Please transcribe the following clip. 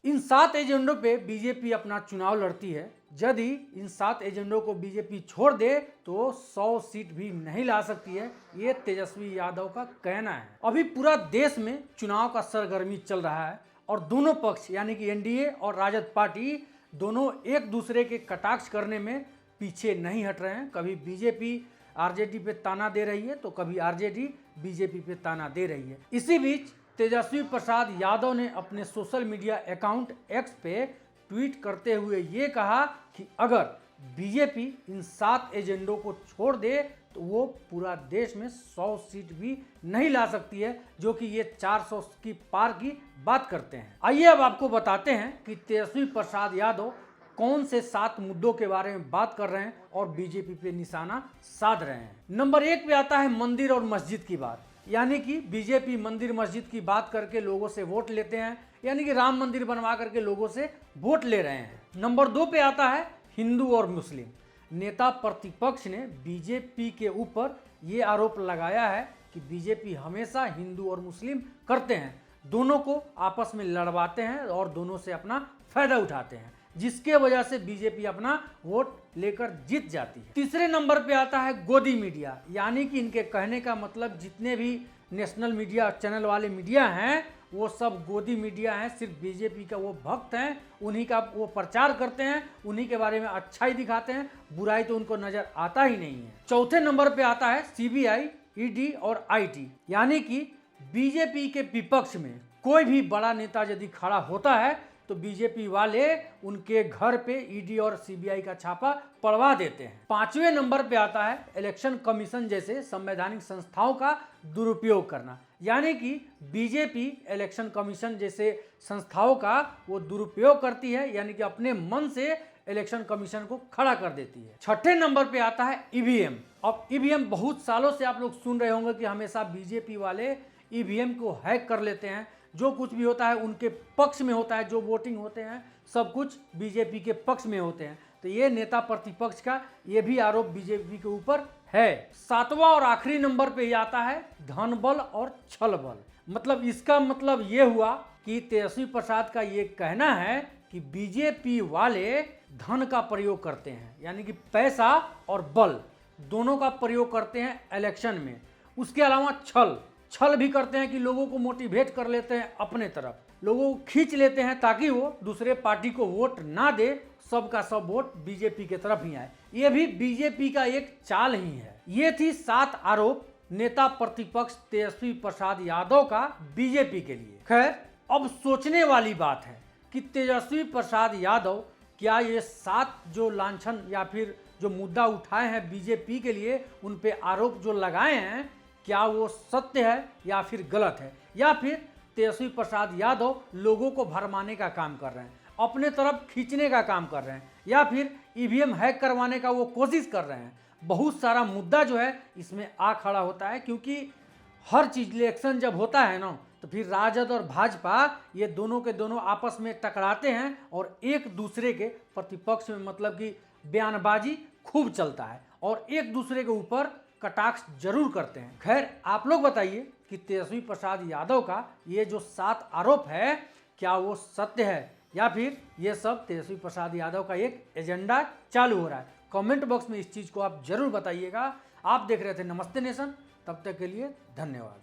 इन 7 एजेंडों पे बीजेपी अपना चुनाव लड़ती है। यदि इन 7 एजेंडों को बीजेपी छोड़ दे तो 100 सीट भी नहीं ला सकती है, ये तेजस्वी यादव का कहना है। अभी पूरा देश में चुनाव का सरगर्मी चल रहा है और दोनों पक्ष यानी कि एनडीए और राजद पार्टी दोनों एक दूसरे के कटाक्ष करने में पीछे नहीं हट रहे हैं। कभी बीजेपी आरजेडी पे ताना दे रही है तो कभी आरजेडी बीजेपी पे ताना दे रही है। इसी बीच तेजस्वी प्रसाद यादव ने अपने सोशल मीडिया अकाउंट एक्स पे ट्वीट करते हुए ये कहा कि अगर बीजेपी इन 7 एजेंडों को छोड़ दे तो वो पूरा देश में 100 सीट भी नहीं ला सकती है, जो कि ये 400 की पार की बात करते हैं। आइए अब आपको बताते हैं कि तेजस्वी प्रसाद यादव कौन से 7 मुद्दों के बारे में बात कर रहे हैं और बीजेपी पे निशाना साध रहे हैं। नंबर 1 पे आता है मंदिर और मस्जिद की बात, यानी कि बीजेपी मंदिर मस्जिद की बात करके लोगों से वोट लेते हैं, यानी कि राम मंदिर बनवा करके लोगों से वोट ले रहे हैं। नंबर 2 पे आता है हिंदू और मुस्लिम। नेता प्रतिपक्ष ने बीजेपी के ऊपर ये आरोप लगाया है कि बीजेपी हमेशा हिंदू और मुस्लिम करते हैं, दोनों को आपस में लड़वाते हैं और दोनों से अपना फायदा उठाते हैं, जिसके वजह से बीजेपी अपना वोट लेकर जीत जाती है। तीसरे नंबर पे आता है गोदी मीडिया, यानी कि इनके कहने का मतलब जितने भी नेशनल मीडिया चैनल वाले मीडिया हैं वो सब गोदी मीडिया हैं, सिर्फ बीजेपी का वो भक्त हैं, उन्हीं का वो प्रचार करते हैं, उन्हीं के बारे में अच्छाई दिखाते हैं, बुराई तो उनको नजर आता ही नहीं है। चौथे नंबर पे आता है सीबीआई, ईडी और आईटी, यानी कि बीजेपी के विपक्ष में कोई भी बड़ा नेता यदि खड़ा होता है तो बीजेपी वाले उनके घर पे ईडी और सीबीआई का छापा पड़वा देते हैं। 5वें नंबर पे आता है इलेक्शन कमीशन जैसे संवैधानिक संस्थाओं का दुरुपयोग करना, यानी कि बीजेपी इलेक्शन कमीशन जैसे संस्थाओं का वो दुरुपयोग करती है, यानी कि अपने मन से इलेक्शन कमीशन को खड़ा कर देती है। 6ठे नंबर पे आता है ईवीएम। अब ईवीएम बहुत सालों से आप लोग सुन रहे होंगे कि हमेशा बीजेपी वाले ईवीएम को हैक कर लेते हैं, जो कुछ भी होता है उनके पक्ष में होता है, जो वोटिंग होते हैं सब कुछ बीजेपी के पक्ष में होते हैं। तो ये नेता प्रतिपक्ष का ये भी आरोप बीजेपी के ऊपर है। 7वां और आखिरी नंबर पे आता है धन बल और छल बल। मतलब इसका मतलब ये हुआ कि तेजस्वी प्रसाद का ये कहना है कि बीजेपी वाले धन का प्रयोग करते हैं, यानी कि पैसा और बल दोनों का प्रयोग करते हैं इलेक्शन में। उसके अलावा छल भी करते हैं कि लोगों को मोटिवेट कर लेते हैं अपने तरफ, लोगों को खींच लेते हैं ताकि वो दूसरे पार्टी को वोट ना दे, सबका सब वोट बीजेपी की तरफ ही आए। ये भी बीजेपी का एक चाल ही है। ये थी 7 आरोप नेता प्रतिपक्ष तेजस्वी प्रसाद यादव का बीजेपी के लिए। खैर, अब सोचने वाली बात है कि तेजस्वी प्रसाद यादव क्या ये 7 जो लांछन या फिर जो मुद्दा उठाए हैं बीजेपी के लिए, उन पे आरोप जो लगाए हैं, क्या वो सत्य है या फिर गलत है, या फिर तेजस्वी प्रसाद यादव लोगों को भरमाने का काम कर रहे हैं, अपने तरफ खींचने का काम कर रहे हैं, या फिर ईवीएम हैक करवाने का वो कोशिश कर रहे हैं। बहुत सारा मुद्दा जो है इसमें आ खड़ा होता है, क्योंकि हर चीज इलेक्शन जब होता है ना तो फिर राजद और भाजपा ये दोनों के दोनों आपस में टकराते हैं और एक दूसरे के प्रतिपक्ष में मतलब कि बयानबाजी खूब चलता है और एक दूसरे के ऊपर कटाक्ष जरूर करते हैं। खैर, आप लोग बताइए कि तेजस्वी प्रसाद यादव का ये जो 7 आरोप है क्या वो सत्य है, या फिर ये सब तेजस्वी प्रसाद यादव का एक एजेंडा चालू हो रहा है। कमेंट बॉक्स में इस चीज को आप जरूर बताइएगा। आप देख रहे थे नमस्ते नेशन, तब तक के लिए धन्यवाद।